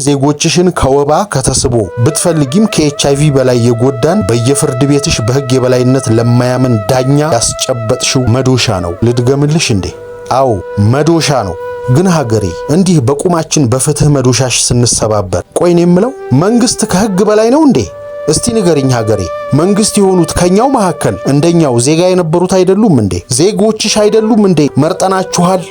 ዜጎችሽን ከወባ ከተስቦ ብትፈልጊም ከኤችአይቪ በላይ የጎዳን በየፍርድ ቤትሽ በሕግ የበላይነት ለማያምን ዳኛ ያስጨበጥሽው መዶሻ ነው። ልድገምልሽ እንዴ? አዎ መዶሻ ነው። ግን ሀገሬ እንዲህ በቁማችን በፍትህ መዶሻሽ ስንሰባበር ቆይኔ የምለው መንግስት ከሕግ በላይ ነው እንዴ? እስቲ ንገሪኝ ሀገሬ። መንግስት የሆኑት ከኛው መካከል እንደኛው ዜጋ የነበሩት አይደሉም እንዴ? ዜጎችሽ አይደሉም እንዴ መርጠናችኋል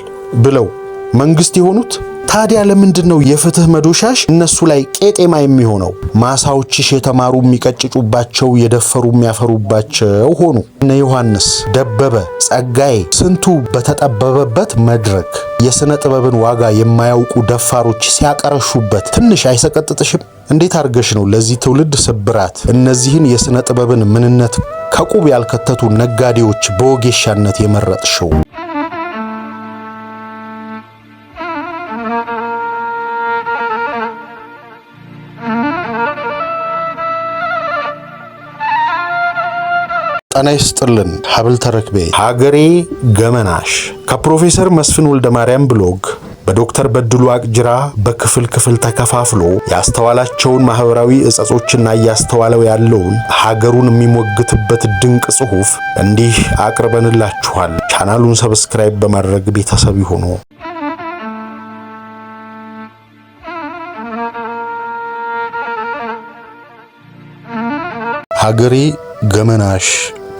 ብለው መንግስት የሆኑት? ታዲያ ለምንድነው የፍትህ መዶሻሽ እነሱ ላይ ቄጤማ የሚሆነው? ማሳዎችሽ የተማሩ የሚቀጭጩባቸው የደፈሩ የሚያፈሩባቸው ሆኑ። እነ ዮሐንስ ደበበ፣ ጸጋዬ ስንቱ በተጠበበበት መድረክ የሥነ ጥበብን ዋጋ የማያውቁ ደፋሮች ሲያቀረሹበት ትንሽ አይሰቀጥጥሽም? እንዴት አርገሽ ነው ለዚህ ትውልድ ስብራት እነዚህን የሥነ ጥበብን ምንነት ከቁብ ያልከተቱ ነጋዴዎች በወጌሻነት የመረጥሽው? ጤና ይስጥልን ሀብል ተረክቤ ሀገሬ ገመናሽ ከፕሮፌሰር መስፍን ወልደ ማርያም ብሎግ በዶክተር በድሉ አቅጅራ በክፍል ተከፋፍሎ ያስተዋላቸውን ማህበራዊ እጸጾችና ያስተዋለው ያለውን ሀገሩን የሚሞግትበት ድንቅ ጽሑፍ እንዲህ አቅርበንላችኋል። ቻናሉን ሰብስክራይብ በማድረግ ቤተሰብ ይሁኑ። ሀገሬ ገመናሽ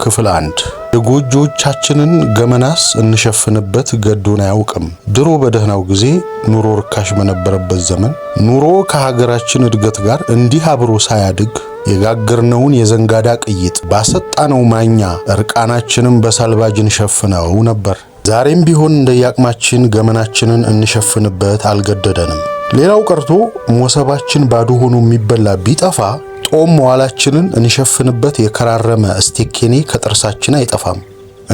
ክፍል 1 የጎጆቻችንን ገመናስ እንሸፍንበት ገዶን አያውቅም። ድሮ በደህናው ጊዜ ኑሮ ርካሽ በነበረበት ዘመን ኑሮ ከሀገራችን እድገት ጋር እንዲህ አብሮ ሳያድግ የጋገርነውን የዘንጋዳ ቅይጥ ባሰጣነው ማኛ እርቃናችንን በሳልባጅ እንሸፍነው ነበር። ዛሬም ቢሆን እንደያቅማችን ገመናችንን እንሸፍንበት አልገደደንም። ሌላው ቀርቶ ሞሰባችን ባዶ ሆኖ የሚበላ ቢጠፋ ጦም መዋላችንን እንሸፍንበት የከራረመ ስቴኬኔ ከጥርሳችን አይጠፋም።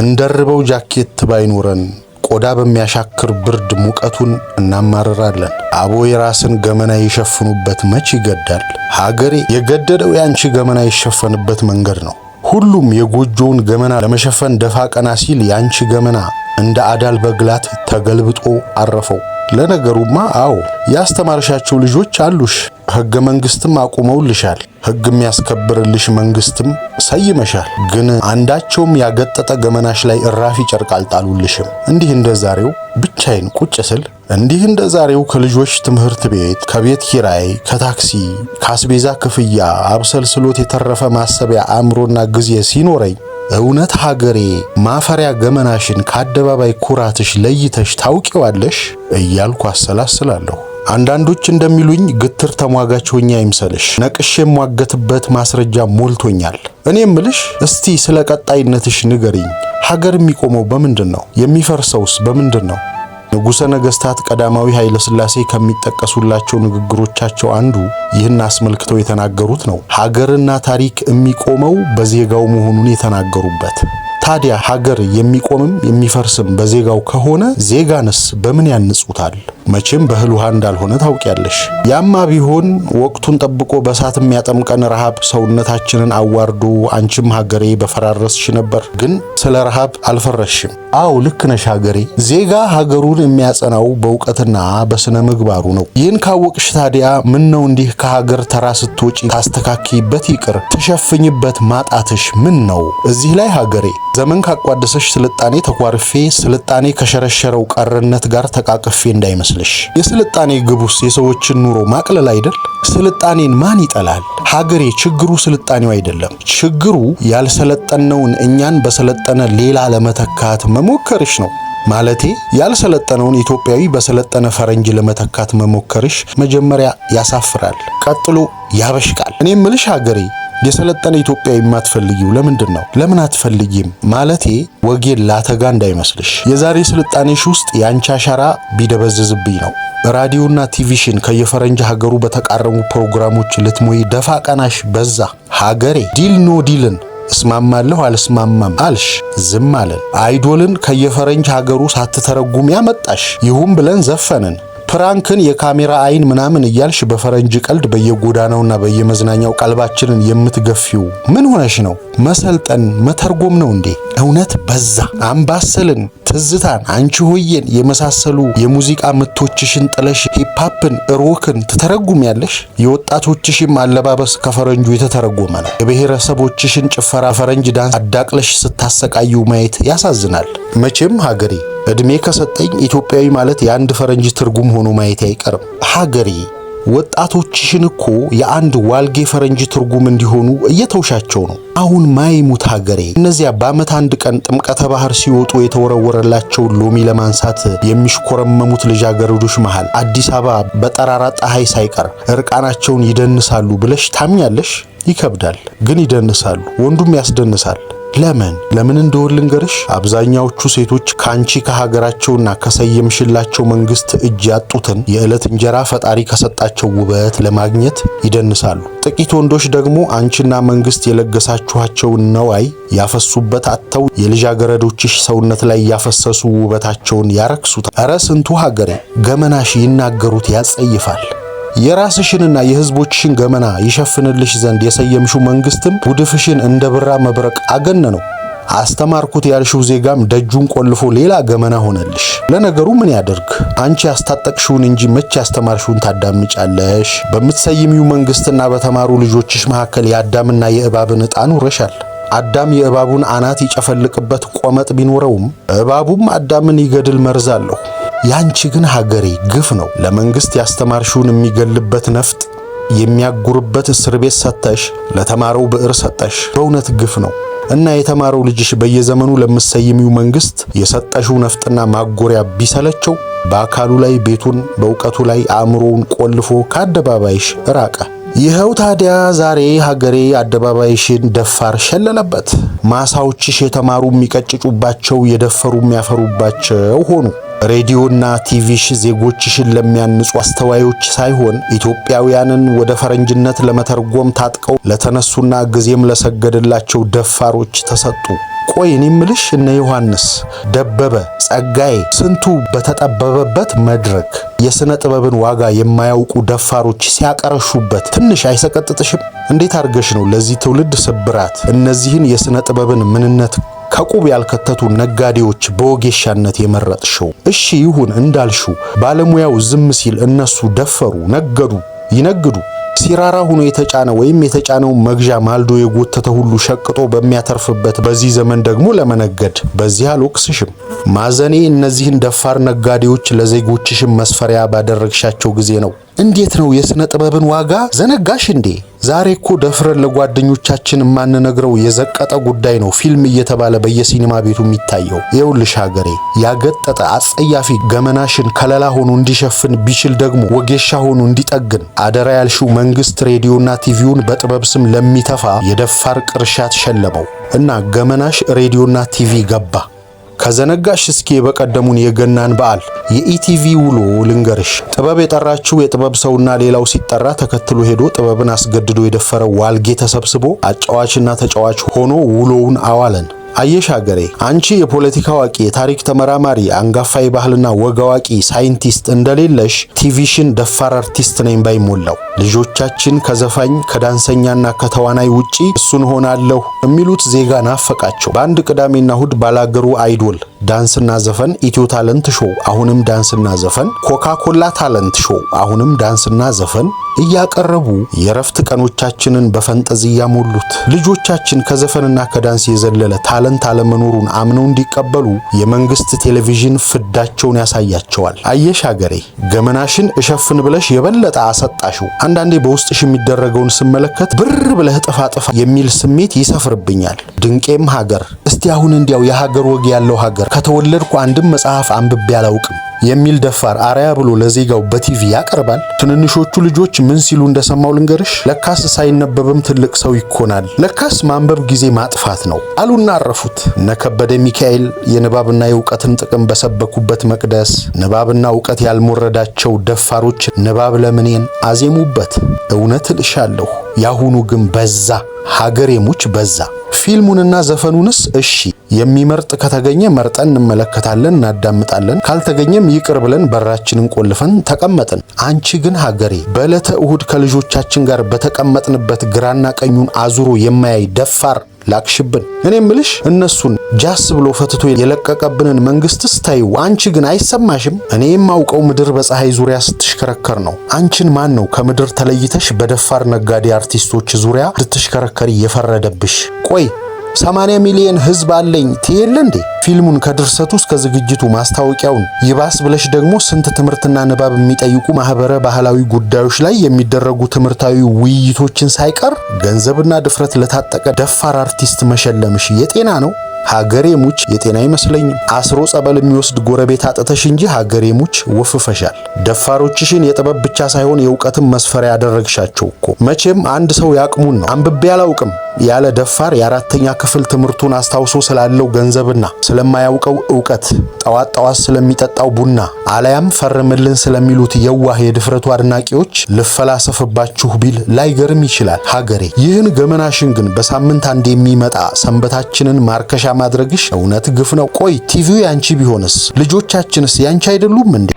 እንደርበው ጃኬት ባይኖረን ቆዳ በሚያሻክር ብርድ ሙቀቱን እናማርራለን። አቦ የራስን ገመና ይሸፍኑበት መች ይገዳል። ሀገሬ የገደደው ያንቺ ገመና ይሸፈንበት መንገድ ነው። ሁሉም የጎጆውን ገመና ለመሸፈን ደፋ ቀና ሲል ያንቺ ገመና እንደ አዳል በግላት ተገልብጦ አረፈው። ለነገሩማ አዎ ያስተማርሻቸው ልጆች አሉሽ። ሕገ መንግስትም አቁመውልሻል። ሕግ የሚያስከብርልሽ መንግስትም ሰይመሻል። ግን አንዳቸውም ያገጠጠ ገመናሽ ላይ እራፊ ጨርቅ አልጣሉልሽም። እንዲህ እንደዛሬው ብቻዬን ቁጭ ስል እንዲህ እንደዛሬው ከልጆች ትምህርት ቤት፣ ከቤት ኪራይ፣ ከታክሲ፣ ካስቤዛ ክፍያ አብሰልስሎት የተረፈ ማሰቢያ አእምሮና ጊዜ ሲኖረኝ እውነት ሀገሬ ማፈሪያ ገመናሽን ከአደባባይ ኩራትሽ ለይተሽ ታውቂዋለሽ እያልኩ አሰላስላለሁ። አንዳንዶች እንደሚሉኝ ግትር ተሟጋች ሆኜ አይምሰልሽ። ነቅሼ የሟገትበት ማስረጃ ሞልቶኛል። እኔ እምልሽ እስቲ ስለ ቀጣይነትሽ ንገሪኝ። ሀገር የሚቆመው በምንድን ነው? የሚፈርሰውስ በምንድን ነው? ንጉሠ ነገሥታት ቀዳማዊ ኃይለ ሥላሴ ከሚጠቀሱላቸው ንግግሮቻቸው አንዱ ይህን አስመልክተው የተናገሩት ነው። ሀገርና ታሪክ የሚቆመው በዜጋው መሆኑን የተናገሩበት። ታዲያ ሀገር የሚቆምም የሚፈርስም በዜጋው ከሆነ ዜጋንስ በምን ያንጹታል? መቼም በእህል ውሃ እንዳልሆነ ታውቂያለሽ። ያማ ቢሆን ወቅቱን ጠብቆ በሳት የሚያጠምቀን ረሃብ ሰውነታችንን አዋርዶ አንቺም ሀገሬ በፈራረስሽ ነበር። ግን ስለ ረሃብ አልፈረሽም። አዎ ልክ ነሽ ሀገሬ። ዜጋ ሀገሩን የሚያጸናው በእውቀትና በስነ ምግባሩ ነው። ይህን ካወቅሽ ታዲያ ምን ነው እንዲህ ከሀገር ተራ ስትወጪ ታስተካክይበት ይቅር ትሸፍኝበት ማጣትሽ ምን ነው? እዚህ ላይ ሀገሬ ዘመን ካቋደሰሽ ስልጣኔ ተኳርፌ ስልጣኔ ከሸረሸረው ቀርነት ጋር ተቃቅፌ እንዳይመስልሽ። የስልጣኔ ግቡስ የሰዎችን ኑሮ ማቅለል አይደል? ስልጣኔን ማን ይጠላል? ሀገሬ ችግሩ ስልጣኔው አይደለም። ችግሩ ያልሰለጠነውን እኛን በሰለጠነ ሌላ ለመተካት መሞከርሽ ነው። ማለቴ ያልሰለጠነውን ኢትዮጵያዊ በሰለጠነ ፈረንጅ ለመተካት መሞከርሽ መጀመሪያ ያሳፍራል፣ ቀጥሎ ያበሽቃል። እኔ እምልሽ ሀገሬ የሰለጠነ ኢትዮጵያ የማትፈልጊው ለምንድን ነው? ለምን አትፈልጊም? ማለቴ ወጌን ላተጋ እንዳይመስልሽ። የዛሬ ስልጣኔሽ ውስጥ ያንቺ አሻራ ቢደበዝዝብኝ ነው። ራዲዮና ቲቪሽን ከየፈረንጅ ሀገሩ በተቃረሙ ፕሮግራሞች ልትሞይ ደፋ ቀናሽ በዛ። ሀገሬ ዲል ኖ ዲልን እስማማለሁ አልስማማም አልሽ፣ ዝም አለን። አይዶልን ከየፈረንጅ ሀገሩ ሳትተረጉም ያመጣሽ ይሁን ብለን ዘፈንን። ፕራንክን የካሜራ አይን ምናምን እያልሽ በፈረንጅ ቀልድ በየጎዳናውና በየመዝናኛው ቀልባችንን የምትገፊው ምን ሆነሽ ነው? መሰልጠን መተርጎም ነው እንዴ? እውነት በዛ። አምባሰልን፣ ትዝታን፣ አንቺ ሆዬን የመሳሰሉ የሙዚቃ ምቶችሽን ጥለሽ ሂፕሆፕን፣ ሮክን ትተረጉሚያለሽ። የወጣቶችሽም አለባበስ ከፈረንጁ የተተረጎመ ነው። የብሔረሰቦችሽን ጭፈራ ፈረንጅ ዳንስ አዳቅለሽ ስታሰቃዩ ማየት ያሳዝናል። መቼም ሀገሬ እድሜ ከሰጠኝ ኢትዮጵያዊ ማለት የአንድ ፈረንጅ ትርጉም ሆኖ ማየት አይቀርም። ሀገሬ ወጣቶችሽን እኮ የአንድ ዋልጌ ፈረንጅ ትርጉም እንዲሆኑ እየተውሻቸው ነው። አሁን ማይሙት ሀገሬ እነዚያ በዓመት አንድ ቀን ጥምቀተ ባህር ሲወጡ የተወረወረላቸው ሎሚ ለማንሳት የሚሽኮረመሙት ልጃገረዶች መሃል አዲስ አበባ በጠራራ ፀሐይ ሳይቀር እርቃናቸውን ይደንሳሉ ብለሽ ታምኛለሽ? ይከብዳል፣ ግን ይደንሳሉ። ወንዱም ያስደንሳል። ለምን እንደሆነ ልንገርሽ። አብዛኛዎቹ ሴቶች ካንቺ ከሀገራቸውና ከሰየምሽላቸው መንግስት እጅ ያጡትን የዕለት እንጀራ ፈጣሪ ከሰጣቸው ውበት ለማግኘት ይደንሳሉ። ጥቂት ወንዶች ደግሞ አንቺና መንግስት የለገሳችኋቸውን ነዋይ ያፈሱበት አጥተው የልጃገረዶችሽ ሰውነት ላይ ያፈሰሱ ውበታቸውን ያረክሱታል። ኧረ ስንቱ ሀገሬ ገመናሽ ይናገሩት ያጸይፋል። የራስሽንና የህዝቦችሽን ገመና ይሸፍንልሽ ዘንድ የሰየምሽው መንግስትም ጉድፍሽን እንደ ብራ መብረቅ አገነነው። አስተማርኩት ያልሽው ዜጋም ደጁን ቆልፎ ሌላ ገመና ሆነልሽ። ለነገሩ ምን ያደርግ፣ አንቺ ያስታጠቅሽውን እንጂ መቼ ያስተማርሽውን ታዳምጫለሽ? በምትሰይሚው መንግስትና በተማሩ ልጆችሽ መካከል የአዳምና የእባብን ዕጣ ኑረሻል። አዳም የእባቡን አናት ይጨፈልቅበት ቆመጥ ቢኖረውም እባቡም አዳምን ይገድል መርዝ አለው። ያንቺ ግን ሀገሬ ግፍ ነው። ለመንግስት ያስተማርሽውን የሚገልበት ነፍጥ የሚያጉርበት እስር ቤት ሰጠሽ፣ ለተማረው ብዕር ሰጠሽ። በእውነት ግፍ ነው። እና የተማረው ልጅሽ በየዘመኑ ለምትሰይሚው መንግስት የሰጠሽው ነፍጥና ማጎሪያ ቢሰለቸው በአካሉ ላይ ቤቱን በእውቀቱ ላይ አእምሮውን ቆልፎ ከአደባባይሽ ራቀ። ይኸው ታዲያ ዛሬ ሀገሬ አደባባይሽን ደፋር ሸለለበት። ማሳዎችሽ የተማሩ የሚቀጭጩባቸው የደፈሩ የሚያፈሩባቸው ሆኑ። ሬዲዮና ቲቪሽ ዜጎችሽን ለሚያንጹ አስተዋዮች ሳይሆን ኢትዮጵያውያንን ወደ ፈረንጅነት ለመተርጎም ታጥቀው ለተነሱና ጊዜም ለሰገደላቸው ደፋሮች ተሰጡ። ቆይ እኔ እምልሽ እነ ዮሐንስ ደበበ፣ ጸጋዬ ስንቱ በተጠበበበት መድረክ የሥነ ጥበብን ዋጋ የማያውቁ ደፋሮች ሲያቀረሹበት ትንሽ አይሰቀጥጥሽም? እንዴት አድርገሽ ነው ለዚህ ትውልድ ስብራት እነዚህን የሥነ ጥበብን ምንነት ከቁብ ያልከተቱ ነጋዴዎች በወጌሻነት የመረጥሽው? እሺ ይሁን እንዳልሽው ባለሙያው ዝም ሲል እነሱ ደፈሩ፣ ነገዱ፣ ይነግዱ። ሲራራ ሆኖ የተጫነ ወይም የተጫነው መግዣ ማልዶ የጎተተ ሁሉ ሸቅጦ በሚያተርፍበት በዚህ ዘመን ደግሞ ለመነገድ በዚህ አልወቅስሽም። ማዘኔ እነዚህን ደፋር ነጋዴዎች ለዜጎችሽም መስፈሪያ ባደረግሻቸው ጊዜ ነው። እንዴት ነው የሥነ ጥበብን ዋጋ ዘነጋሽ እንዴ? ዛሬ እኮ ደፍረን ለጓደኞቻችን የማንነግረው የዘቀጠ ጉዳይ ነው ፊልም እየተባለ በየሲኒማ ቤቱ የሚታየው። ይኸውልሽ ሀገሬ ያገጠጠ አጸያፊ ገመናሽን ከለላ ሆኖ እንዲሸፍን ቢችል ደግሞ ወጌሻ ሆኖ እንዲጠግን አደራ ያልሽው መንግስት ሬዲዮና ቲቪውን በጥበብ ስም ለሚተፋ የደፋር ቅርሻት ሸለመው እና ገመናሽ ሬዲዮና ቲቪ ገባ። ከዘነጋሽ እስኪ በቀደሙን የገናን በዓል የኢቲቪ ውሎ ልንገርሽ። ጥበብ የጠራችው የጥበብ ሰውና ሌላው ሲጠራ ተከትሎ ሄዶ ጥበብን አስገድዶ የደፈረው ዋልጌ ተሰብስቦ አጫዋችና ተጫዋች ሆኖ ውሎውን አዋለን። አየሽ ሀገሬ አንቺ የፖለቲካ አዋቂ፣ የታሪክ ተመራማሪ፣ አንጋፋ የባህልና ወግ አዋቂ ሳይንቲስት እንደሌለሽ ቲቪሽን ደፋር አርቲስት ነኝ ባይሞላው። ልጆቻችን ከዘፋኝ ከዳንሰኛና ከተዋናይ ውጪ እሱን ሆናለሁ የሚሉት ዜጋ ናፈቃቸው። በአንድ ቅዳሜና እሁድ ባላገሩ አይዶል ዳንስና ዘፈን፣ ኢትዮ ታለንት ሾው አሁንም ዳንስና ዘፈን፣ ኮካኮላ ታለንት ሾው አሁንም ዳንስና ዘፈን እያቀረቡ የረፍት ቀኖቻችንን በፈንጠዝያ ሞሉት። ልጆቻችን ከዘፈንና ከዳንስ የዘለለ ታለንት አለመኖሩን አምነው እንዲቀበሉ የመንግስት ቴሌቪዥን ፍዳቸውን ያሳያቸዋል። አየሽ ሀገሬ ገመናሽን እሸፍን ብለሽ የበለጠ አሰጣሽው። አንዳንዴ በውስጥሽ የሚደረገውን ስመለከት ብር ብለህ ጥፋ ጥፋ የሚል ስሜት ይሰፍርብኛል። ድንቄም ሀገር እስቲ አሁን እንዲያው የሀገር ወግ ያለው ሀገር ከተወለድኩ አንድም መጽሐፍ አንብቤ አላውቅም የሚል ደፋር አርያ ብሎ ለዜጋው በቲቪ ያቀርባል። ትንንሾቹ ልጆች ምን ሲሉ እንደሰማው ልንገርሽ። ለካስ ሳይነበብም ትልቅ ሰው ይኮናል፣ ለካስ ማንበብ ጊዜ ማጥፋት ነው አሉና አረፉት። እነ ከበደ ሚካኤል የንባብና የእውቀትን ጥቅም በሰበኩበት መቅደስ ንባብና እውቀት ያልሞረዳቸው ደፋሮች ንባብ ለምኔን አዜሙበት። እውነት እልሻለሁ ያሁኑ ግን በዛ፣ ሀገሬ ሙች በዛ። ፊልሙንና ዘፈኑንስ እሺ የሚመርጥ ከተገኘ መርጠን እንመለከታለን፣ እናዳምጣለን። ካልተገኘም ይቅር ብለን በራችንን ቆልፈን ተቀመጥን። አንቺ ግን ሀገሬ በዕለተ እሁድ ከልጆቻችን ጋር በተቀመጥንበት ግራና ቀኙን አዙሮ የማያይ ደፋር ላክሽብን። እኔ ምልሽ እነሱን ጃስ ብሎ ፈትቶ የለቀቀብንን መንግስትስ ታዩ፣ አንቺ ግን አይሰማሽም? እኔ የማውቀው ምድር በፀሐይ ዙሪያ ስትሽከረከር ነው። አንቺን ማን ነው ከምድር ተለይተሽ በደፋር ነጋዴ አርቲስቶች ዙሪያ ልትሽከረከሪ የፈረደብሽ? ቆይ 80 ሚሊዮን ህዝብ አለኝ ትየለ እንዴ? ፊልሙን ከድርሰቱ እስከ ዝግጅቱ ማስታወቂያውን ይባስ ብለሽ ደግሞ ስንት ትምህርትና ንባብ የሚጠይቁ ማህበረ ባህላዊ ጉዳዮች ላይ የሚደረጉ ትምህርታዊ ውይይቶችን ሳይቀር ገንዘብና ድፍረት ለታጠቀ ደፋር አርቲስት መሸለምሽ የጤና ነው? ሀገሬ ሙች የጤና አይመስለኝም። አስሮ ጸበል የሚወስድ ጎረቤት አጥተሽ እንጂ ሀገሬ ሙች ወፍፈሻል። ደፋሮችሽን የጥበብ ብቻ ሳይሆን የእውቀትም መስፈሪያ ያደረግሻቸው እኮ። መቼም አንድ ሰው ያቅሙን ነው አንብቤ አላውቅም ያለ ደፋር የአራተኛ ክፍል ትምህርቱን አስታውሶ ስላለው ገንዘብና ስለማያውቀው ዕውቀት፣ ጠዋት ጠዋት ስለሚጠጣው ቡና አለያም ፈርምልን ስለሚሉት የዋህ የድፍረቱ አድናቂዎች ልፈላሰፍባችሁ ቢል ላይገርም ይችላል ሀገሬ። ይህን ገመናሽን ግን በሳምንት አንድ የሚመጣ ሰንበታችንን ማርከሻ ማድረግሽ እውነት ግፍ ነው። ቆይ ቲቪው ያንቺ ቢሆንስ? ልጆቻችንስ ያንቺ አይደሉም እንዴ?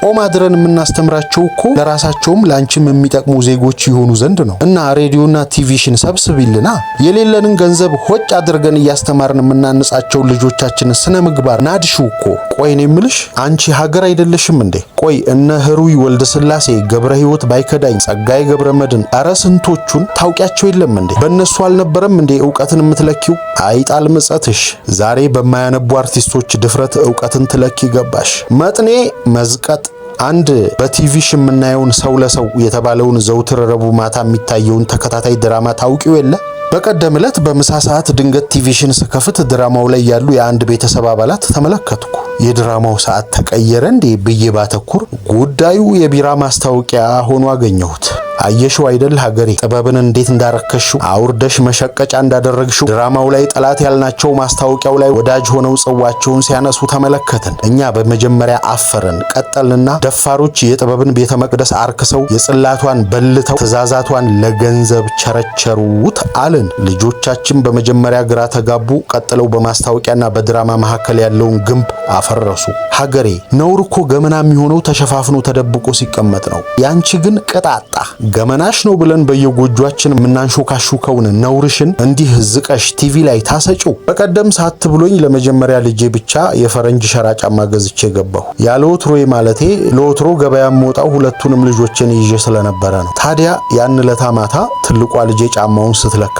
ኦማድረን የምናስተምራቸው እኮ ለራሳቸውም ላንቺም የሚጠቅሙ ዜጎች ይሆኑ ዘንድ ነው። እና ሬዲዮና ቲቪሽን ሰብስቢልና የሌለንን ገንዘብ ሆጭ አድርገን እያስተማርን የምናንጻቸው ልጆቻችን ስነ ምግባር ናድሹ እኮ። ቆይ እኔ የምልሽ አንቺ ሀገር አይደለሽም እንዴ? ቆይ እነ ህሩይ ወልደ ስላሴ፣ ገብረ ህይወት ባይከዳኝ፣ ጸጋይ ገብረ መድን አረ ስንቶቹን ታውቂያቸው የለም እንዴ? በእነሱ አልነበረም እንዴ እውቀትን የምትለኪው? አይጣል ምጸትሽ። ዛሬ በማያነቡ አርቲስቶች ድፍረት እውቀትን ትለኪ ገባሽ። መጥኔ መዝቀጥ አንድ በቲቪሽ የምናየውን ሰው ለሰው የተባለውን ዘውትር ረቡዕ ማታ የሚታየውን ተከታታይ ድራማ ታውቂው የለ? በቀደም ዕለት በምሳ ሰዓት ድንገት ቲቪሽን ስከፍት ድራማው ላይ ያሉ የአንድ ቤተሰብ አባላት ተመለከትኩ። የድራማው ሰዓት ተቀየረ እንዴ ብዬ ባተኩር ጉዳዩ የቢራ ማስታወቂያ ሆኖ አገኘሁት። አየሽው አይደል ሀገሬ ጥበብን እንዴት እንዳረከሽው አውርደሽ መሸቀጫ እንዳደረግሽው። ድራማው ላይ ጠላት ያልናቸው ማስታወቂያው ላይ ወዳጅ ሆነው ጽዋቸውን ሲያነሱ ተመለከትን። እኛ በመጀመሪያ አፈርን፣ ቀጠልንና ደፋሮች የጥበብን ቤተ መቅደስ አርክሰው የጽላቷን በልተው ትእዛዛቷን ለገንዘብ ቸረቸሩት አልን። ልጆቻችን በመጀመሪያ ግራ ተጋቡ፣ ቀጥለው በማስታወቂያና በድራማ መካከል ያለውን ግንብ አፈረሱ። ሀገሬ ነውር እኮ ገመና የሚሆነው ተሸፋፍኖ ተደብቆ ሲቀመጥ ነው። ያንቺ ግን ቅጣጣ ገመናሽ ነው ብለን በየጎጇችን የምናንሾካሹከውን ነውርሽን እንዲህ ዝቀሽ ቲቪ ላይ ታሰጪው። በቀደም ሳት ብሎኝ ለመጀመሪያ ልጄ ብቻ የፈረንጅ ሸራ ጫማ ገዝቼ ገባሁ። ያለ ወትሮዬ ማለቴ ለወትሮ ገበያ የምወጣው ሁለቱንም ልጆችን ይዤ ስለነበረ ነው። ታዲያ ያን ለታ ማታ ትልቋ ልጄ ጫማውን ስትለካ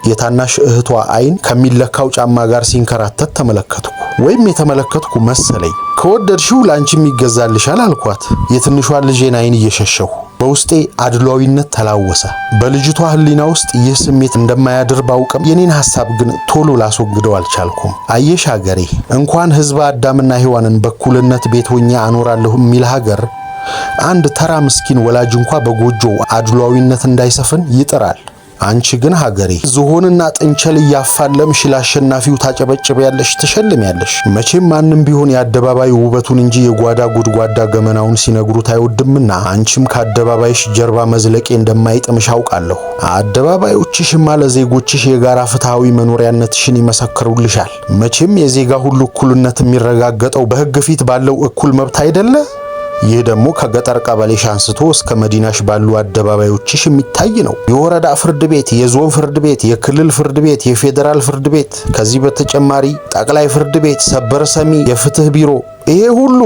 የታናሽ እህቷ አይን ከሚለካው ጫማ ጋር ሲንከራተት ተመለከትኩ። ወይም የተመለከትኩ መሰለኝ። ከወደድሽው ላንቺም ይገዛልሻል አልኳት፣ የትንሿን ልጄን አይን እየሸሸሁ። በውስጤ አድሏዊነት ተላወሰ። በልጅቷ ህሊና ውስጥ ይህ ስሜት እንደማያድር ባውቅም የኔን ሐሳብ ግን ቶሎ ላስወግደው አልቻልኩም። አየሽ ሀገሬ እንኳን ህዝበ አዳምና ሔዋንን በኩልነት ቤት ሆኜ አኖራለሁ የሚል ሀገር አንድ ተራ ምስኪን ወላጅ እንኳ በጎጆው አድሏዊነት እንዳይሰፍን ይጥራል። አንቺ ግን ሀገሬ ዝሆንና ጥንቸል እያፋለምሽ ለአሸናፊው ታጨበጭቢያለሽ፣ ትሸልሚያለሽ። መቼም ማንም ቢሆን የአደባባይ ውበቱን እንጂ የጓዳ ጉድጓዳ ገመናውን ሲነግሩት አይወድምና አንቺም ከአደባባይሽ ጀርባ መዝለቄ እንደማይጥምሽ አውቃለሁ። አደባባዮችሽማ ለዜጎችሽ የጋራ ፍትሃዊ መኖሪያነትሽን ይመሰክሩልሻል። መቼም የዜጋ ሁሉ እኩልነት የሚረጋገጠው በሕግ ፊት ባለው እኩል መብት አይደለ? ይህ ደግሞ ከገጠር ቀበሌሽ አንስቶ እስከ መዲናሽ ባሉ አደባባዮችሽ የሚታይ ነው። የወረዳ ፍርድ ቤት፣ የዞን ፍርድ ቤት፣ የክልል ፍርድ ቤት፣ የፌዴራል ፍርድ ቤት፣ ከዚህ በተጨማሪ ጠቅላይ ፍርድ ቤት፣ ሰበር ሰሚ፣ የፍትህ ቢሮ፣ ይሄ ሁሉ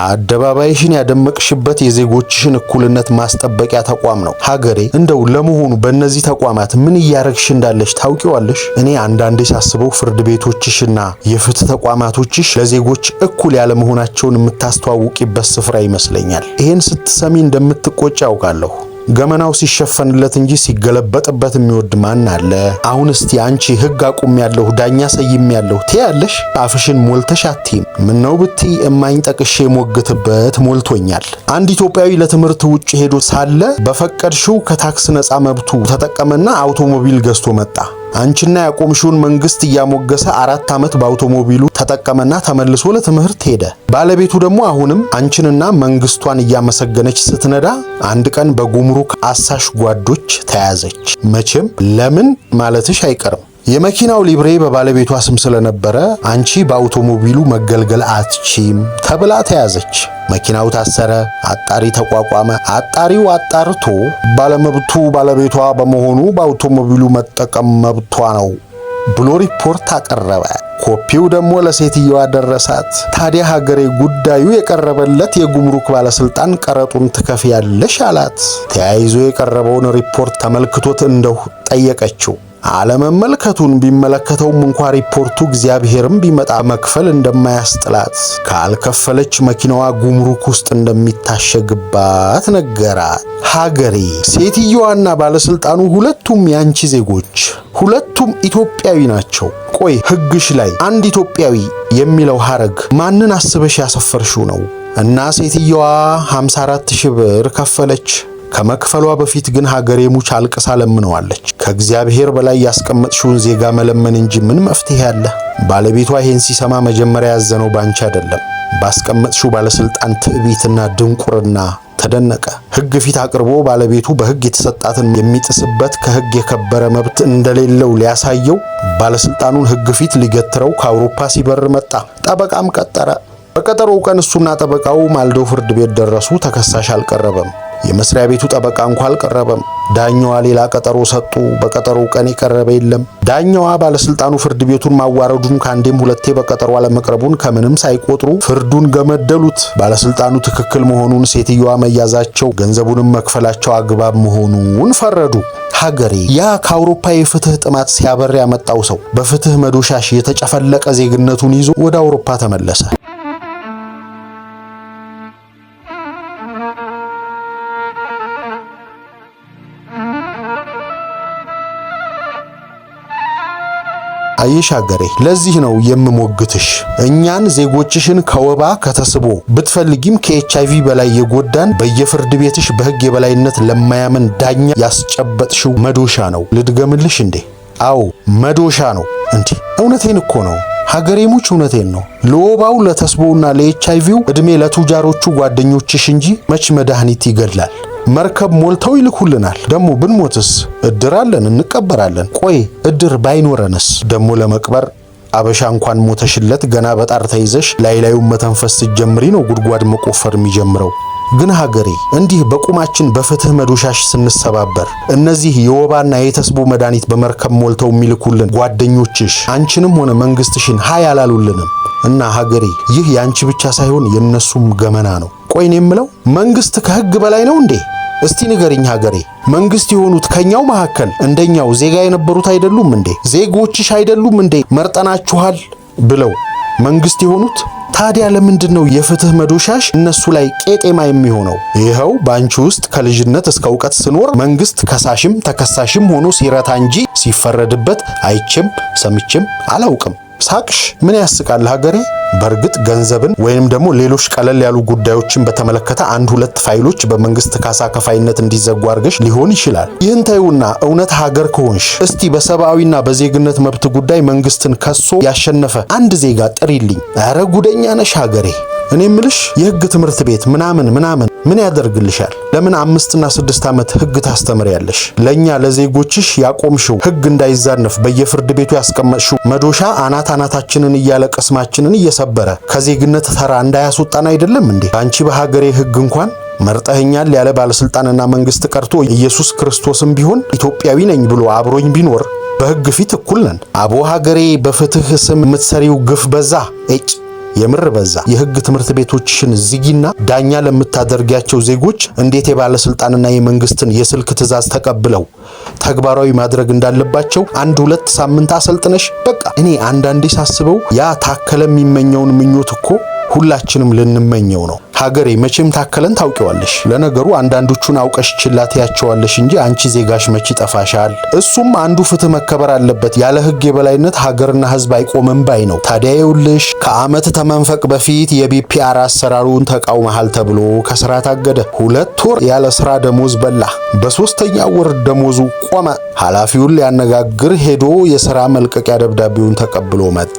አደባባይሽን ያደመቅሽበት የዜጎችሽን እኩልነት ማስጠበቂያ ተቋም ነው። ሀገሬ እንደው ለመሆኑ በእነዚህ ተቋማት ምን እያረግሽ እንዳለሽ ታውቂዋለሽ? እኔ አንዳንዴ ሳስበው ፍርድ ቤቶችሽና የፍትህ ተቋማቶችሽ ለዜጎች እኩል ያለ መሆናቸውን የምታስተዋውቂበት ስፍራ ይመስለኛል። ይሄን ስትሰሚ እንደምትቆጭ ያውቃለሁ። ገመናው ሲሸፈንለት እንጂ ሲገለበጥበት የሚወድ ማን አለ? አሁን እስቲ አንቺ ህግ አቁሜያለሁ ዳኛ ሰይሜያለሁ ትያለሽ? አፍሽን ሞልተሽ አትይም። ምነው ብቲ እማኝ ጠቅሼ ሞግትበት ሞልቶኛል። አንድ ኢትዮጵያዊ ለትምህርት ውጭ ሄዶ ሳለ በፈቀድሽው ከታክስ ነፃ መብቱ ተጠቀመና አውቶሞቢል ገዝቶ መጣ። አንቺና ያቆምሽውን መንግስት እያሞገሰ 4 ዓመት በአውቶሞቢሉ ተጠቀመና ተመልሶ ለትምህርት ሄደ። ባለቤቱ ደግሞ አሁንም አንቺንና መንግስቷን እያመሰገነች ስትነዳ አንድ ቀን በጉምሩክ አሳሽ ጓዶች ተያዘች። መቼም ለምን ማለትሽ አይቀርም። የመኪናው ሊብሬ በባለቤቷ ስም ስለነበረ አንቺ በአውቶሞቢሉ መገልገል አትችም ተብላ ተያዘች። መኪናው ታሰረ፣ አጣሪ ተቋቋመ። አጣሪው አጣርቶ ባለመብቱ ባለቤቷ በመሆኑ በአውቶሞቢሉ መጠቀም መብቷ ነው ብሎ ሪፖርት አቀረበ። ኮፒው ደግሞ ለሴትየዋ ደረሳት። ታዲያ ሀገሬ ጉዳዩ የቀረበለት የጉምሩክ ባለስልጣን ቀረጡን ትከፍያለሽ አላት። ተያይዞ የቀረበውን ሪፖርት ተመልክቶት እንደው ጠየቀችው። አለመመልከቱን ቢመለከተውም እንኳ ሪፖርቱ እግዚአብሔርም ቢመጣ መክፈል እንደማያስጥላት ካልከፈለች መኪናዋ ጉምሩክ ውስጥ እንደሚታሸግባት ነገራት። ሀገሬ ሴትየዋና ባለስልጣኑ ሁለቱም ያንቺ ዜጎች፣ ሁለቱም ኢትዮጵያዊ ናቸው። ቆይ ሕግሽ ላይ አንድ ኢትዮጵያዊ የሚለው ሐረግ ማንን አስበሽ ያሰፈርሽው ነው? እና ሴትየዋ 54,000 ብር ከፈለች። ከመክፈሏ በፊት ግን ሀገሬ ሙች አልቅሳ ለምነዋለች። ከእግዚአብሔር በላይ ያስቀመጥሽውን ዜጋ መለመን እንጂ ምን መፍትሄ አለ? ባለቤቷ ይሄን ሲሰማ መጀመሪያ ያዘነው ባንቺ አይደለም፣ ባስቀመጥሽው ባለስልጣን ትዕቢትና ድንቁርና ተደነቀ። ሕግ ፊት አቅርቦ ባለቤቱ በሕግ የተሰጣትን የሚጥስበት ከሕግ የከበረ መብት እንደሌለው ሊያሳየው ባለስልጣኑን ሕግ ፊት ሊገትረው ከአውሮፓ ሲበር መጣ። ጠበቃም ቀጠረ። በቀጠሮው ቀን እሱና ጠበቃው ማልደው ፍርድ ቤት ደረሱ። ተከሳሽ አልቀረበም። የመስሪያ ቤቱ ጠበቃ እንኳን አልቀረበም። ዳኛዋ ሌላ ቀጠሮ ሰጡ። በቀጠሮው ቀን የቀረበ የለም። ዳኛዋ ባለስልጣኑ ፍርድ ቤቱን ማዋረዱን ከአንዴም ሁለቴ በቀጠሮ አለመቅረቡን ከምንም ሳይቆጥሩ ፍርዱን ገመደሉት። ባለስልጣኑ ትክክል መሆኑን፣ ሴትየዋ መያዛቸው፣ ገንዘቡንም መክፈላቸው አግባብ መሆኑን ፈረዱ። ሀገሬ ያ ከአውሮፓ የፍትህ ጥማት ሲያበር ያመጣው ሰው በፍትህ መዶሻሽ የተጨፈለቀ ዜግነቱን ይዞ ወደ አውሮፓ ተመለሰ። አይሽ ሀገሬ፣ ለዚህ ነው የምሞግትሽ። እኛን ዜጎችሽን ከወባ ከተስቦ ብትፈልጊም ከኤችአይቪ በላይ የጎዳን በየፍርድ ቤትሽ በሕግ የበላይነት ለማያምን ዳኛ ያስጨበጥሽው መዶሻ ነው። ልድገምልሽ እንዴ? አዎ መዶሻ ነው። እንዴ እውነቴን እኮ ነው ሀገሬ ሙች፣ እውነቴን ነው። ለወባው ለተስቦውና ለኤችአይቪው እድሜ ለቱጃሮቹ ጓደኞችሽ እንጂ መች መድኃኒት ይገድላል። መርከብ ሞልተው ይልኩልናል። ደሞ ብንሞትስ እድር አለን፣ እንቀበራለን። ቆይ እድር ባይኖረንስ? ደሞ ለመቅበር አበሻ እንኳን ሞተሽለት ገና በጣር ተይዘሽ ላይላዩን መተንፈስ ስትጀምሪ ነው ጉድጓድ መቆፈር የሚጀምረው። ግን ሀገሬ እንዲህ በቁማችን በፍትህ መዶሻሽ ስንሰባበር እነዚህ የወባና የተስቦ መድኃኒት በመርከብ ሞልተው የሚልኩልን ጓደኞችሽ አንቺንም ሆነ መንግስትሽን ሃይ አላሉልንም። እና ሀገሬ ይህ ያንቺ ብቻ ሳይሆን የነሱም ገመና ነው። ቆይ እኔ የምለው መንግስት ከሕግ በላይ ነው እንዴ? እስቲ ንገሪኝ ሀገሬ። መንግስት የሆኑት ከኛው መካከል እንደኛው ዜጋ የነበሩት አይደሉም እንዴ? ዜጎችሽ አይደሉም እንዴ መርጠናችኋል ብለው መንግስት የሆኑት? ታዲያ ለምንድን ነው የፍትህ መዶሻሽ እነሱ ላይ ቄጤማ የሚሆነው? ይኸው ባንቺ ውስጥ ከልጅነት እስከ ዕውቀት ስኖር መንግስት ከሳሽም ተከሳሽም ሆኖ ሲረታ እንጂ ሲፈረድበት አይቼም ሰምቼም አላውቅም። ሳቅሽ ምን ያስቃል ሀገሬ? በእርግጥ ገንዘብን ወይንም ደግሞ ሌሎች ቀለል ያሉ ጉዳዮችን በተመለከተ አንድ ሁለት ፋይሎች በመንግስት ካሳ ከፋይነት እንዲዘጉ አድርገሽ ሊሆን ይችላል። ይህን ተይውና እውነት ሀገር ከሆንሽ እስቲ በሰብአዊና በዜግነት መብት ጉዳይ መንግስትን ከሶ ያሸነፈ አንድ ዜጋ ጥሪልኝ። ኧረ ጉደኛ ነሽ ሀገሬ። እኔ ምልሽ የህግ ትምህርት ቤት ምናምን ምን ያደርግልሻል? ለምን 5 እና 6 ዓመት ህግ ታስተምሪያለሽ? ለኛ ለዜጎችሽ ያቆምሽው ህግ እንዳይዛነፍ በየፍርድ ቤቱ ያስቀመጥሽው መዶሻ አናታችንን እያለ ቅስማችንን እየሰበረ ከዜግነት ተራ እንዳያስወጣን አይደለም እንዴ? አንቺ በሀገሬ ህግ እንኳን መርጠኸኛል ያለ ባለስልጣንና መንግስት ቀርቶ ኢየሱስ ክርስቶስም ቢሆን ኢትዮጵያዊ ነኝ ብሎ አብሮኝ ቢኖር በህግ ፊት እኩል ነን። አቦ ሀገሬ በፍትህ ስም የምትሰሪው ግፍ በዛ። የምር በዛ። የህግ ትምህርት ቤቶችሽን ዝጊና ዳኛ ለምታደርጊያቸው ዜጎች እንዴት የባለስልጣንና የመንግስትን የስልክ ትዕዛዝ ተቀብለው ተግባራዊ ማድረግ እንዳለባቸው 1-2 ሳምንት አሰልጥነሽ በቃ። እኔ አንዳንዴ ሳስበው ያ ታከለ የሚመኘውን ምኞት እኮ ሁላችንም ልንመኘው ነው። ሀገሬ መቼም ታከለን ታውቂዋለሽ። ለነገሩ አንዳንዶቹን አውቀሽ ችላት ያቸዋለሽ እንጂ አንቺ ዜጋሽ መቼ ጠፋሻል? እሱም አንዱ ፍትህ መከበር አለበት፣ ያለ ህግ የበላይነት ሀገርና ህዝብ አይቆምም ባይ ነው። ታዲያ ይኸውልሽ ከዓመት ተመንፈቅ በፊት የቢፒአር አሰራሩን ተቃውመሃል ተብሎ ከስራ ታገደ። 2 ወር ያለ ስራ ደሞዝ በላ። በ3ኛው ወር ደሞዙ ቆመ። ኃላፊውን ሊያነጋግር ሄዶ የሥራ መልቀቂያ ደብዳቤውን ተቀብሎ መጣ።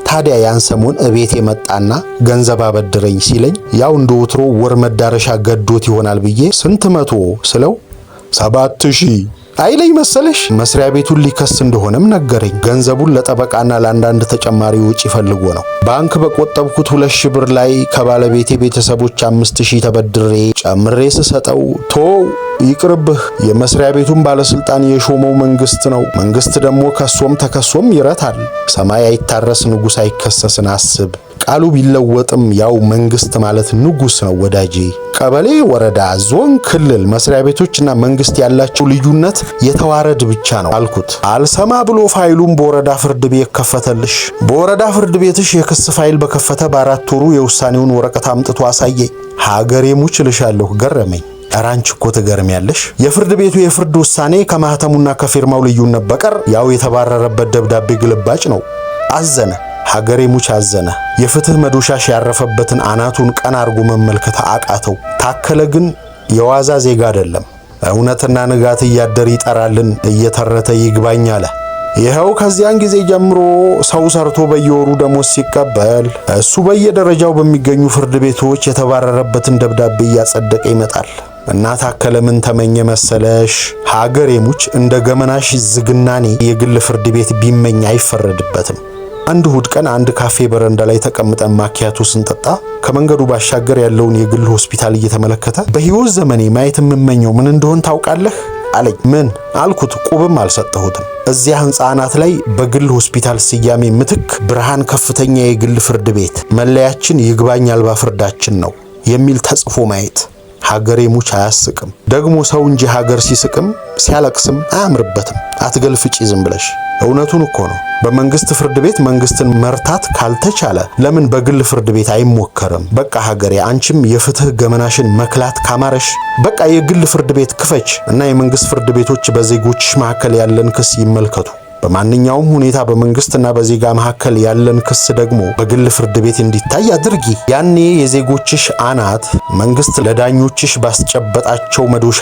ታዲያ ያን ሰሞን እቤት የመጣና ገንዘብ አበድረኝ ሲለኝ ያው እንደ ወትሮ ወር መዳረሻ ገዶት ይሆናል ብዬ ስንት መቶ ስለው 7000 አይለኝ መሰለሽ። መስሪያ ቤቱን ሊከስ እንደሆነም ነገረኝ። ገንዘቡን ለጠበቃና ለአንዳንድ ተጨማሪ ወጪ ፈልጎ ነው። ባንክ በቆጠብኩት 2000 ብር ላይ ከባለቤቴ ቤተሰቦች 5000 ተበድሬ ጨምሬ ስሰጠው ይቅርብህ፣ የመስሪያ ቤቱን ባለስልጣን የሾመው መንግስት ነው። መንግስት ደግሞ ከሶም ተከሶም ይረታል። ሰማይ አይታረስ ንጉስ አይከሰስን አስብ። ቃሉ ቢለወጥም ያው መንግስት ማለት ንጉስ ነው ወዳጄ። ቀበሌ፣ ወረዳ፣ ዞን፣ ክልል መስሪያ ቤቶችና መንግስት ያላቸው ልዩነት የተዋረድ ብቻ ነው አልኩት። አልሰማ ብሎ ፋይሉን በወረዳ ፍርድ ቤት ከፈተልሽ። በወረዳ ፍርድ ቤትሽ የክስ ፋይል በከፈተ በ4 ወሩ የውሳኔውን ወረቀት አምጥቶ አሳየኝ። ሀገሬ ሙች ልሻለሁ። ገረመኝ። አራንቺ እኮ ትገርሚያለሽ። የፍርድ ቤቱ የፍርድ ውሳኔ ከማህተሙና ከፊርማው ልዩነት በቀር ያው የተባረረበት ደብዳቤ ግልባጭ ነው። አዘነ። ሀገሬ ሙች አዘነ። የፍትህ መዶሻሽ ያረፈበትን አናቱን ቀና አርጎ መመልከት አቃተው። ታከለ ግን የዋዛ ዜጋ አይደለም። እውነትና ንጋት እያደር ይጠራልን እየተረተ ይግባኝ አለ። ይኸው ከዚያን ጊዜ ጀምሮ ሰው ሰርቶ በየወሩ ደሞዝ ሲቀበል እሱ በየደረጃው በሚገኙ ፍርድ ቤቶች የተባረረበትን ደብዳቤ እያጸደቀ ይመጣል። እና ታከለ ምን ተመኘ መሰለሽ? ሀገሬ ሙች እንደ ገመናሽ ዝግናኔ የግል ፍርድ ቤት ቢመኝ አይፈረድበትም። አንድ እሁድ ቀን አንድ ካፌ በረንዳ ላይ ተቀምጠን ማኪያቶ ስንጠጣ ከመንገዱ ባሻገር ያለውን የግል ሆስፒታል እየተመለከተ በህይወት ዘመኔ ማየት የምመኘው ምን እንደሆን ታውቃለህ አለኝ። ምን አልኩት። ቁብም አልሰጠሁትም። እዚያ ህንጻ አናት ላይ በግል ሆስፒታል ስያሜ ምትክ ብርሃን ከፍተኛ የግል ፍርድ ቤት መለያችን ይግባኝ አልባ ፍርዳችን ነው የሚል ተጽፎ ማየት። ሀገሬ ሙች አያስቅም። ደግሞ ሰው እንጂ ሀገር ሲስቅም ሲያለቅስም አያምርበትም። አትገልፍጪ ዝም ብለሽ። እውነቱን እኮ ነው። በመንግስት ፍርድ ቤት መንግስትን መርታት ካልተቻለ ለምን በግል ፍርድ ቤት አይሞከርም? በቃ ሀገሬ አንቺም የፍትህ ገመናሽን መክላት ካማረሽ በቃ የግል ፍርድ ቤት ክፈች እና የመንግስት ፍርድ ቤቶች በዜጎችሽ መካከል ያለን ክስ ይመልከቱ። በማንኛውም ሁኔታ በመንግስትና በዜጋ መካከል ያለን ክስ ደግሞ በግል ፍርድ ቤት እንዲታይ አድርጊ። ያኔ የዜጎችሽ አናት መንግስት ለዳኞችሽ ባስጨበጣቸው መዶሻ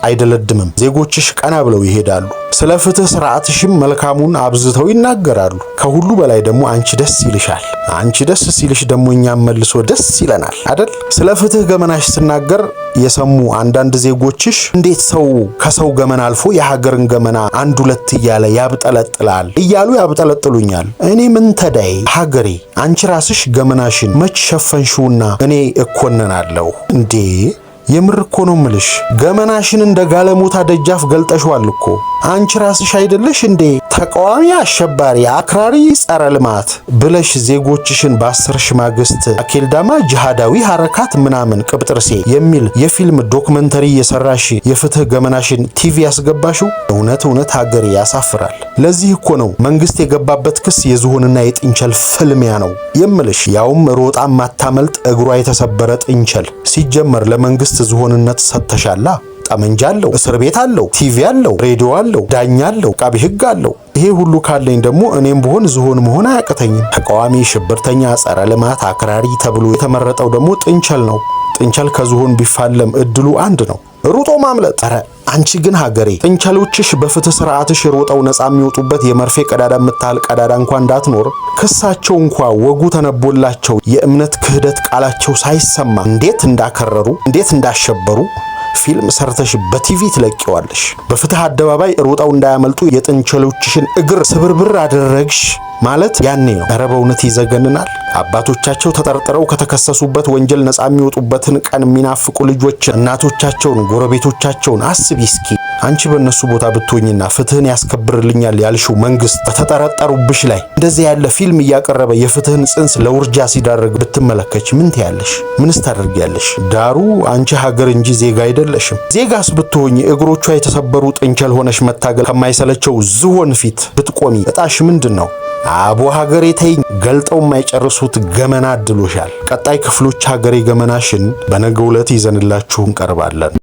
አይደለድምም። ዜጎችሽ ቀና ብለው ይሄዳሉ። ስለ ፍትህ ስርዓትሽም መልካሙን አብዝተው ይናገራሉ። ከሁሉ በላይ ደግሞ አንቺ ደስ ይልሻል። አንቺ ደስ ሲልሽ ደግሞ እኛም መልሶ ደስ ይለናል አይደል? ስለ ፍትህ ገመናሽ ስናገር የሰሙ አንዳንድ ዜጎችሽ እንዴት ሰው ከሰው ገመና አልፎ የሀገርን ገመና አንድ ሁለት እያለ ያብጠለጥላል እያሉ ያብጠለጥሉኛል። እኔ ምን ተዳይ ሀገሬ፣ አንቺ ራስሽ ገመናሽን መች ሸፈንሽውና እኔ እኮነናለሁ እንዴ? የምር እኮ ነው ምልሽ። ገመናሽን እንደ ጋለሞታ ደጃፍ ገልጠሽዋል እኮ። አንቺ ራስሽ አይደለሽ እንዴ ተቃዋሚ፣ አሸባሪ፣ አክራሪ፣ ጸረ ልማት ብለሽ ዜጎችሽን በአስርሽ ማግስት አኬልዳማ ጂሃዳዊ ሐረካት ምናምን ቅብጥርሴ የሚል የፊልም ዶክመንተሪ የሰራሽ የፍትህ ገመናሽን ቲቪ ያስገባሽው? እውነት ሀገሬ ያሳፍራል። ለዚህ እኮ ነው መንግስት የገባበት ክስ የዝሆንና የጥንቸል ፍልሚያ ነው የምልሽ። ያውም ሮጣ ማታመልጥ እግሯ የተሰበረ ጥንቸል። ሲጀመር ለመንግስት ዝሆንነት ሰጥተሻላ። ጠመንጃ አለው፣ እስር ቤት አለው፣ ቲቪ አለው፣ ሬዲዮ አለው፣ ዳኛ አለው፣ ቃቢ ህግ አለው። ይሄ ሁሉ ካለኝ ደግሞ እኔም ብሆን ዝሆን መሆን አያቅተኝም። ተቃዋሚ፣ ሽብርተኛ፣ ጸረ ልማት፣ አክራሪ ተብሎ የተመረጠው ደግሞ ጥንቸል ነው። ጥንቸል ከዝሆን ቢፋለም እድሉ አንድ ነው፣ ሩጦ ማምለጥ። ኧረ አንቺ ግን ሀገሬ ጥንቸሎችሽ በፍትህ ስርዓትሽ ሮጠው ነፃ የሚወጡበት የመርፌ ቀዳዳ የምታህል ቀዳዳ እንኳን እንዳትኖር ክሳቸው እንኳ ወጉ ተነቦላቸው የእምነት ክህደት ቃላቸው ሳይሰማ እንዴት እንዳከረሩ እንዴት እንዳሸበሩ ፊልም ሰርተሽ በቲቪ ትለቂዋለሽ። በፍትህ አደባባይ ሮጠው እንዳያመልጡ የጥንቸሎችሽን እግር ስብርብር አደረግሽ ማለት ያኔ ነው። ኧረ በእውነት ይዘገንናል። አባቶቻቸው ተጠርጥረው ከተከሰሱበት ወንጀል ነፃ የሚወጡበትን ቀን የሚናፍቁ ልጆች እናቶቻቸውን፣ ጎረቤቶቻቸውን አስቢ እስኪ። አንቺ በእነሱ ቦታ ብትሆኝና ፍትህን ያስከብርልኛል ያልሽው መንግስት በተጠረጠሩብሽ ላይ እንደዚህ ያለ ፊልም እያቀረበ የፍትህን ጽንስ ለውርጃ ሲዳረግ ብትመለከች ምን ትያለሽ? ምንስ ታደርጊያለሽ? ዳሩ አንቺ ሀገር እንጂ ዜጋ አይደለሽም። ዜጋስ ብትሆኝ እግሮቿ የተሰበሩ ጥንቸል ሆነሽ መታገል ከማይሰለቸው ዝሆን ፊት ብትቆሚ እጣሽ ምንድን ነው? አቦ ሀገሬ ተይኝ። ገልጠው የማይጨርሱት ገመና አድሎሻል። ቀጣይ ክፍሎች ሀገሬ ገመናሽን በነገው ዕለት ይዘንላችሁ እንቀርባለን።